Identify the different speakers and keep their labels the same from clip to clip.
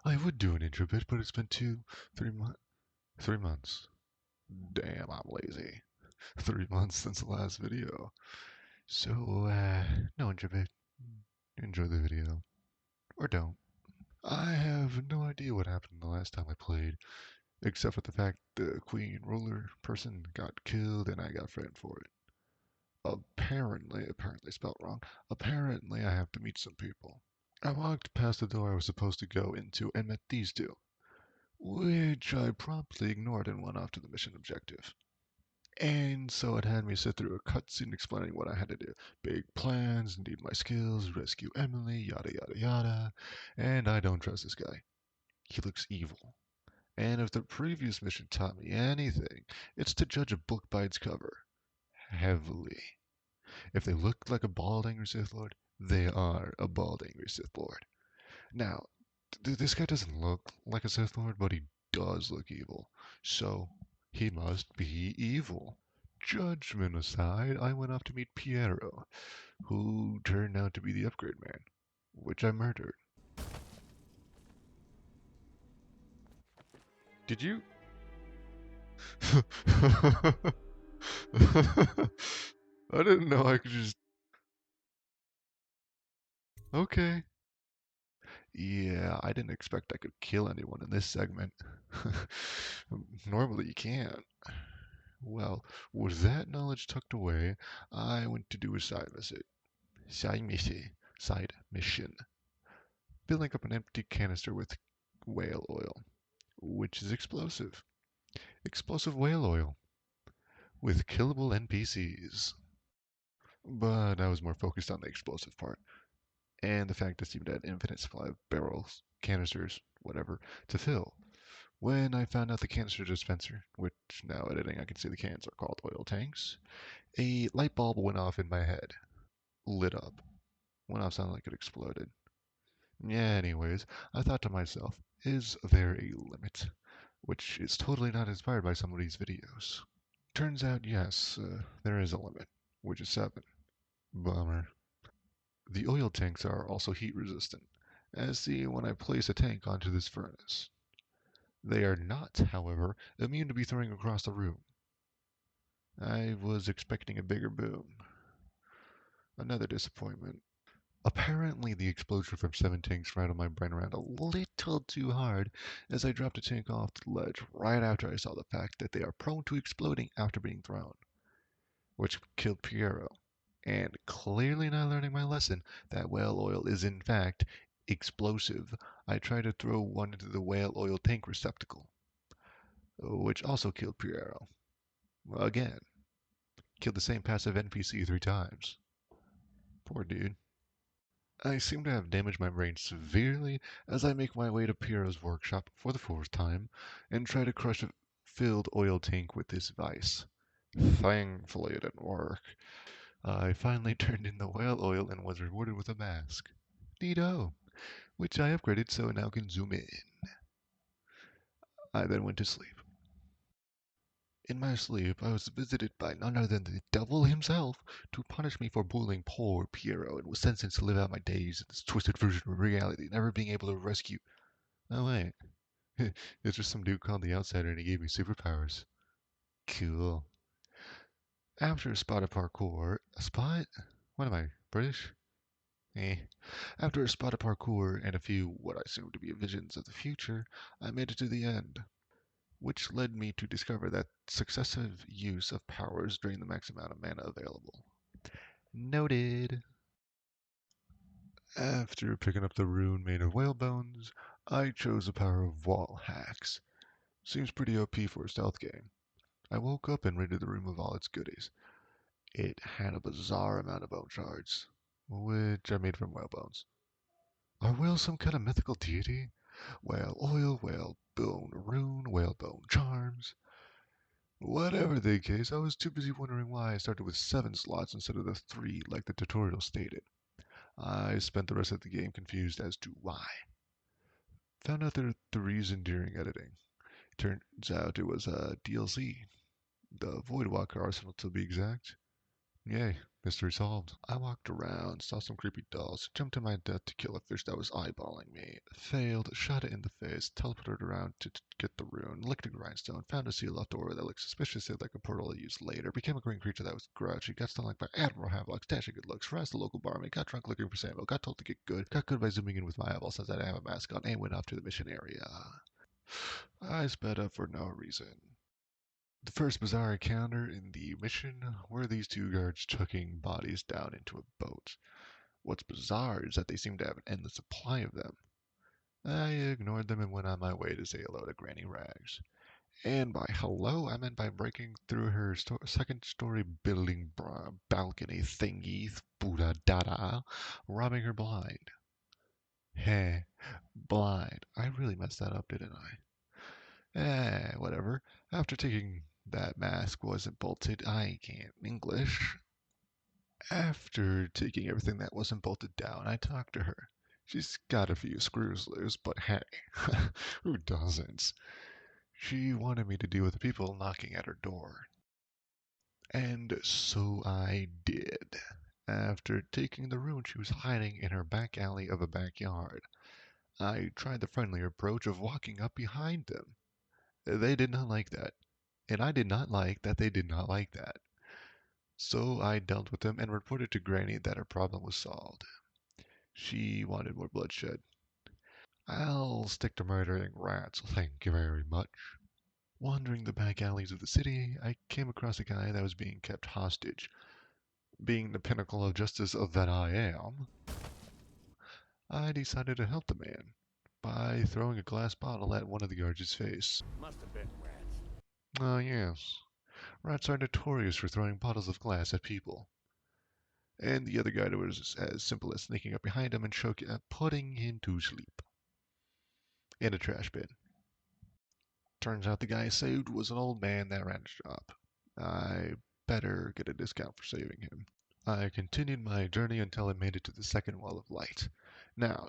Speaker 1: I would do an intro bit, but it's been 3 months. Damn, I'm lazy. 3 months since the last video. So, no intro bit. Enjoy the video. Or don't. I have no idea what happened the last time I played, except for the fact the queen ruler person got killed and I got framed for it. Apparently spelled wrong. Apparently I have to meet some people. I walked past the door I was supposed to go into and met these two, which I promptly ignored and went off to the mission objective. And so it had me sit through a cutscene explaining what I had to do. Big plans, need my skills, rescue Emily, yada yada yada. And I don't trust this guy. He looks evil. And if the previous mission taught me anything, it's to judge a book by its cover. Heavily. If they look like a bald angry Sith Lord, they are a bald angry Sith Lord. Now, this guy doesn't look like a Sith Lord, but he does look evil. So, he must be evil. Judgment aside, I went off to meet Piero, who turned out to be the upgrade man, which I murdered. Did you? I didn't know I could just. Okay. Yeah, I didn't expect I could kill anyone in this segment. Normally you can't. Well, with that knowledge tucked away, I went to do a side visit. Side mission. Side mission. Filling up an empty canister with whale oil, which is explosive. Explosive whale oil with killable NPCs. But I was more focused on the explosive part and the fact that Steven had an infinite supply of barrels, canisters, whatever, to fill. When I found out the canister dispenser, which now editing I can see the cans are called oil tanks, a light bulb went off in my head. Lit up. Went off sounding like it exploded. Yeah, anyways, I thought to myself, is there a limit? Which is totally not inspired by some of these videos. Turns out, yes, there is a limit, which is 7. Bummer. The oil tanks are also heat resistant, as seen when I place a tank onto this furnace. They are not, however, immune to be thrown across the room. I was expecting a bigger boom. Another disappointment. Apparently, the explosion from 7 tanks rattled my brain around a little too hard as I dropped a tank off the ledge right after I saw the fact that they are prone to exploding after being thrown, which killed Piero. And clearly not learning my lesson that whale oil is in fact explosive, I tried to throw one into the whale oil tank receptacle, which also killed Piero. Again, killed the same passive NPC 3 times. Poor dude. I seem to have damaged my brain severely as I make my way to Piero's workshop for the 4th time and try to crush a filled oil tank with this vice. Thankfully, it didn't work. I finally turned in the whale oil and was rewarded with a mask. Neato, which I upgraded so it now can zoom in. I then went to sleep. In my sleep, I was visited by none other than the devil himself to punish me for bullying poor Piero and was sentenced to live out my days in this twisted version of reality, never being able to rescue. Oh, wait. It's just some dude called the Outsider and he gave me superpowers. Cool. After a spot of parkour. A spot? What am I, British? Eh. After a spot of parkour and a few what I assume to be visions of the future, I made it to the end, which led me to discover that successive use of powers drain the max amount of mana available. Noted. After picking up the rune made of whale bones, I chose the power of wall hacks. Seems pretty OP for a stealth game. I woke up and raided the room of all its goodies. It had a bizarre amount of bone shards, which I made from whale bones. Are whales some kind of mythical deity? Whale oil, whale bone rune, whale bone charms. Whatever the case, I was too busy wondering why I started with 7 slots instead of the 3 like the tutorial stated. I spent the rest of the game confused as to why. Found out the reason during editing. Turns out it was a DLC, the Voidwalker arsenal to be exact. Yay, mystery solved. I walked around, saw some creepy dolls, jumped to my death to kill a fish that was eyeballing me, failed, shot it in the face, teleported around to get the rune, licked a grindstone, found a sealed off doorway that looked suspiciously like a portal I used later, became a green creature that was grouchy, got stung like by Admiral Havelock, dashing good looks, harassed the local barmaid, got drunk looking for Samuel, got told to get good, got good by zooming in with my eyeball since I didn't have a mask on, and went off to the mission area. I sped up for no reason. The first bizarre encounter in the mission were these two guards chucking bodies down into a boat. What's bizarre is that they seem to have an endless supply of them. I ignored them and went on my way to say hello to Granny Rags. And by hello, I meant by breaking through her second story building balcony thingy, Buddha Dada, robbing her blind. Heh, blind. I really messed that up, didn't I? Whatever. After taking that mask wasn't bolted, I can't English. After taking everything that wasn't bolted down, I talked to her. She's got a few screws loose, but hey, who doesn't? She wanted me to deal with the people knocking at her door. And so I did. After taking the rune, she was hiding in her back alley of a backyard. I tried the friendlier approach of walking up behind them. They did not like that. And I did not like that they did not like that. So I dealt with them and reported to Granny that her problem was solved. She wanted more bloodshed. I'll stick to murdering rats, thank you very much. Wandering the back alleys of the city, I came across a guy that was being kept hostage. Being the pinnacle of justice that I am, I decided to help the man by throwing a glass bottle at one of the guards' face.
Speaker 2: Must have been rats.
Speaker 1: Ah, yes. Rats are notorious for throwing bottles of glass at people. And the other guy was as simple as sneaking up behind him and putting him to sleep in a trash bin. Turns out the guy saved was an old man that ran a shop. I better get a discount for saving him. I continued my journey until I made it to the second wall of light. Now,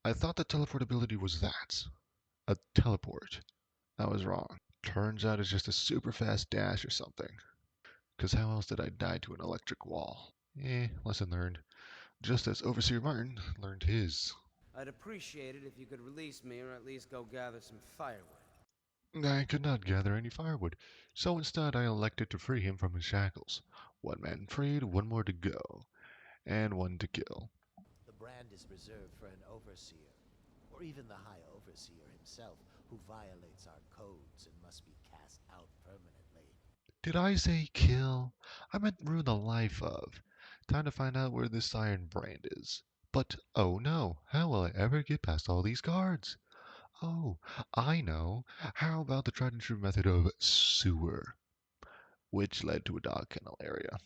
Speaker 1: I thought that teleportability was that. A teleport. I was wrong. Turns out it's just a super fast dash or something. Cause how else did I die to an electric wall? Lesson learned. Just as Overseer Martin learned his.
Speaker 2: I'd appreciate it if you could release me or at least go gather some firewood.
Speaker 1: I could not gather any firewood, so instead I elected to free him from his shackles. One man freed, one more to go, and one to kill.
Speaker 3: The brand is reserved for an overseer, or even the High Overseer himself, who violates our codes and must be cast out permanently.
Speaker 1: Did I say kill? I meant ruin the life of. Time to find out where this iron brand is. But, oh no, how will I ever get past all these guards? Oh, I know. How about the tried and true method of sewer? Which led to a dog kennel area.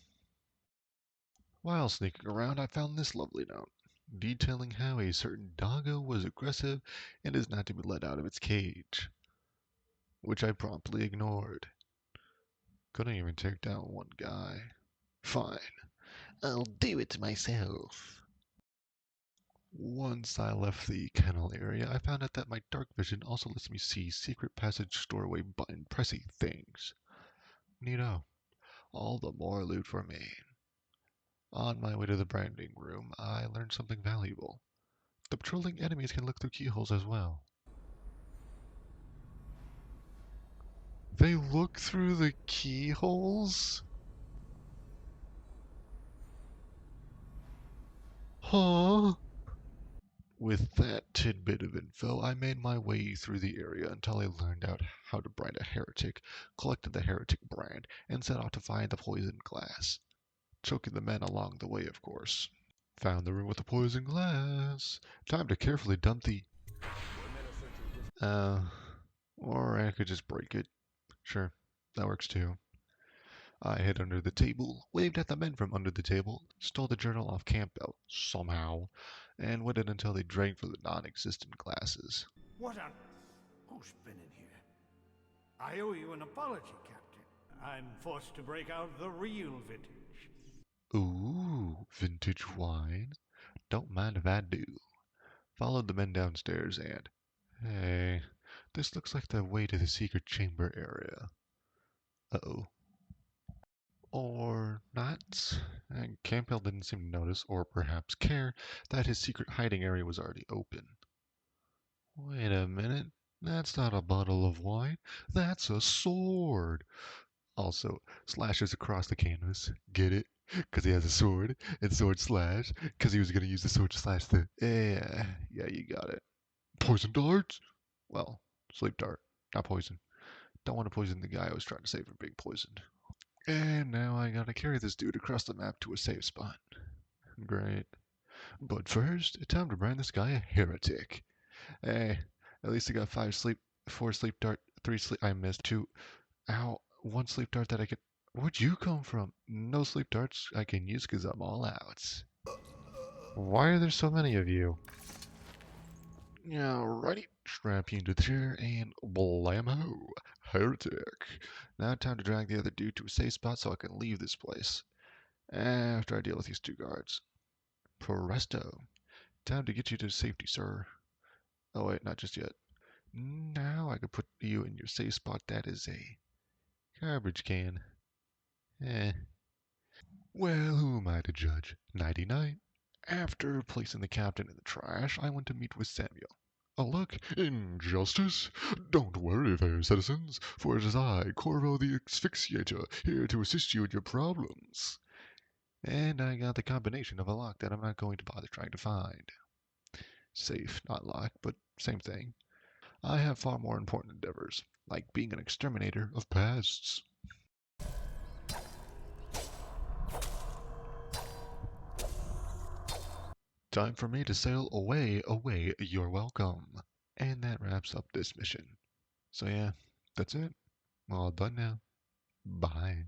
Speaker 1: While sneaking around, I found this lovely note, detailing how a certain doggo was aggressive and is not to be let out of its cage, which I promptly ignored. Couldn't even take down one guy. Fine, I'll do it myself. Once I left the kennel area, I found out that my dark vision also lets me see secret passage doorway button pressy things. Neato. All the more loot for me. On my way to the branding room, I learned something valuable. The patrolling enemies can look through keyholes as well. They look through the keyholes? Huh? With that tidbit of info, I made my way through the area until I learned out how to brand a heretic, collected the heretic brand, and set out to find the poisoned glass. Choking the men along the way, of course. Found the room with the poisoned glass. Time to carefully dump the... Uh, or I could just break it. Sure, that works too. I hid under the table, waved at the men from under the table, stole the journal off Campbell, somehow, and waited until they drank from the non-existent glasses.
Speaker 4: What on... Who's been in here? I owe you an apology, Captain. I'm forced to break out the real vintage.
Speaker 1: Ooh, vintage wine. Don't mind if I do. Followed the men downstairs and... Hey, this looks like the way to the secret chamber area. Uh-oh. Or not. And Campbell didn't seem to notice, or perhaps care, that his secret hiding area was already open. Wait a minute. That's not a bottle of wine. That's a sword. Also, slashes across the canvas. Get it? Because he has a sword. And sword slash. Because he was going to use the sword to slash the. Yeah, you got it. Poison darts? Well, sleep dart. Not poison. Don't want to poison the guy I was trying to save from being poisoned. And now I gotta carry this dude across the map to a safe spot. Great. But first, it's time to brand this guy a heretic. Hey, at least I got 4 sleep dart, 3 sleep. I missed 2. Ow, 1 sleep dart that I could. Where'd you come from? No sleep darts I can use because I'm all out. Why are there so many of you? Alrighty, strap you into the chair and blammo, heretic. Now time to drag the other dude to a safe spot so I can leave this place. After I deal with these 2 guards. Presto. Time to get you to safety, sir. Oh wait, not just yet. Now I can put you in your safe spot. That is a garbage can. Eh. Well, who am I to judge? Nighty night. After placing the captain in the trash, I went to meet with Samuel. Oh look, injustice? Don't worry, fair citizens, for it is I, Corvo the Asphyxiator, here to assist you in your problems. And I got the combination of a lock that I'm not going to bother trying to find. Safe, not lock, but same thing. I have far more important endeavors, like being an exterminator of pests. Time for me to sail away, away, you're welcome. And that wraps up this mission. So yeah, that's it. All done now. Bye.